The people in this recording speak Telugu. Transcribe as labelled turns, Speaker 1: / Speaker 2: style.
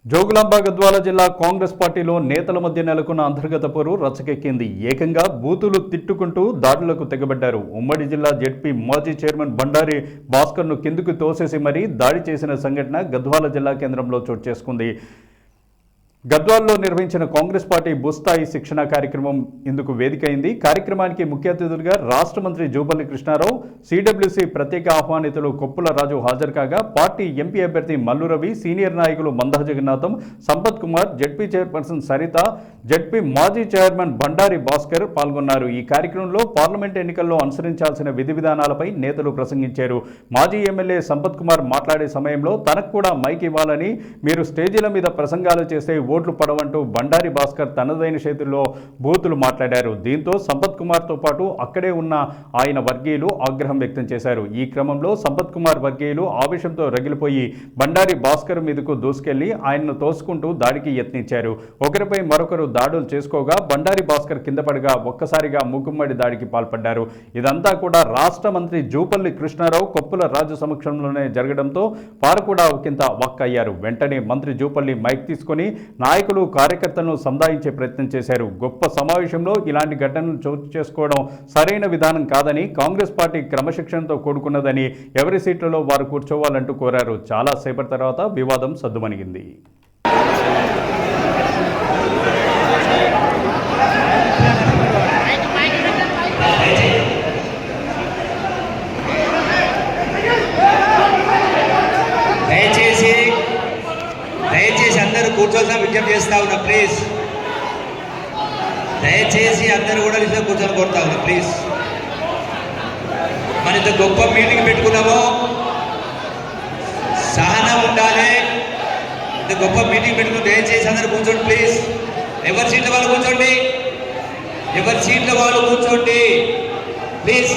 Speaker 1: జోగులాంబ గద్వాల జిల్లా కాంగ్రెస్ పార్టీలో నేతల మధ్య నెలకొన్న అంతర్గత పోరు రచ్చకెక్కింది. ఏకంగా బూతులు తిట్టుకుంటూ దాడులకు తెగబడ్డారు. ఉమ్మడి జిల్లా జెడ్పీ మాజీ చైర్మన్ బండారి భాస్కర్ను కిందకు తోసేసి మరీ దాడి చేసిన సంఘటన గద్వాల జిల్లా కేంద్రంలో చోటు చేసుకుంది. గద్వాల్లో నిర్వహించిన కాంగ్రెస్ పార్టీ భూస్థాయి శిక్షణ కార్యక్రమం ఇందుకు వేదికైంది. కార్యక్రమానికి ముఖ్య అతిథులుగా రాష్ట్ర మంత్రి జూపల్లి కృష్ణారావు, సిడబ్ల్యూసీ ప్రత్యేక ఆహ్వానితులు కొప్పుల రాజు హాజరు కాగా, పార్టీ ఎంపీ అభ్యర్థి మల్లు రవి, సీనియర్ నాయకులు Manda Jagannatham, Sampath Kumar, ZP chairperson Saritha, ZP మాజీ చైర్మన్ బండారి భాస్కర్ పాల్గొన్నారు. ఈ కార్యక్రమంలో పార్లమెంట్ ఎన్నికల్లో అనుసరించాల్సిన విధి విధానాలపై నేతలు ప్రసంగించారు. మాజీ ఎమ్మెల్యే సంపత్ కుమార్ మాట్లాడే సమయంలో తనకు కూడా మైక్ ఇవ్వాలని, మీరు స్టేజీల మీద ప్రసంగాలు చేస్తే ఓట్లు పడవంటూ బండారి భాస్కర్ తనదైన చేతుల్లో బూతులు మాట్లాడారు. దీంతో సంపత్ కుమార్తో పాటు అక్కడే ఉన్న ఆయన వర్గీయులు ఆగ్రహం వ్యక్తం చేశారు. ఈ క్రమంలో సంపత్ కుమార్ వర్గీయులు ఆవేశంతో రగిలిపోయి బండారి భాస్కర్ మీదకు దూసుకెళ్లి ఆయన్ను తోసుకుంటూ దాడికి యత్నించారు. ఒకరిపై మరొకరు దాడులు చేసుకోగా బండారి భాస్కర్ కింద పడగా ఒక్కసారిగా మూకుమ్మడి దాడికి పాల్పడ్డారు. ఇదంతా కూడా రాష్ట్ర మంత్రి జూపల్లి కృష్ణారావు, కొప్పుల రాజు సమక్షంలోనే జరగడంతో వారు కూడా ఒకంత వక్కయ్యారు. వెంటనే మంత్రి జూపల్లి మైక్ తీసుకొని నాయకులు, కార్యకర్తలను సంధాయించే ప్రయత్నం చేశారు. గొప్ప సమావేశంలో ఇలాంటి ఘటనలు చోటు చేసుకోవడం సరైన విధానం కాదని, కాంగ్రెస్ పార్టీ క్రమశిక్షణతో కూడుకున్నదని, ఎవరి సీట్లలో వారు కూర్చోవాలంటూ కోరారు. చాలా సేపటి తర్వాత వివాదం సద్దుమణిగింది.
Speaker 2: దయచేసి అందరూ కూర్చోవాల్సిన విజ్ఞప్తి చేస్తా ఉన్నా. ప్లీజ్ దయచేసి అందరూ కూడా నిజంగా కూర్చొని కోరుతా ఉన్నా. ప్లీజ్ మన ఇంత గొప్ప మీటింగ్ పెట్టుకున్నామో సహనం ఉండాలి. ఇంత గొప్ప మీటింగ్ పెట్టుకుని దయచేసి అందరూ కూర్చోండి. ప్లీజ్ ఎవరి సీట్ల వాళ్ళు కూర్చోండి. ఎవరి సీట్ల వాళ్ళు కూర్చోండి ప్లీజ్.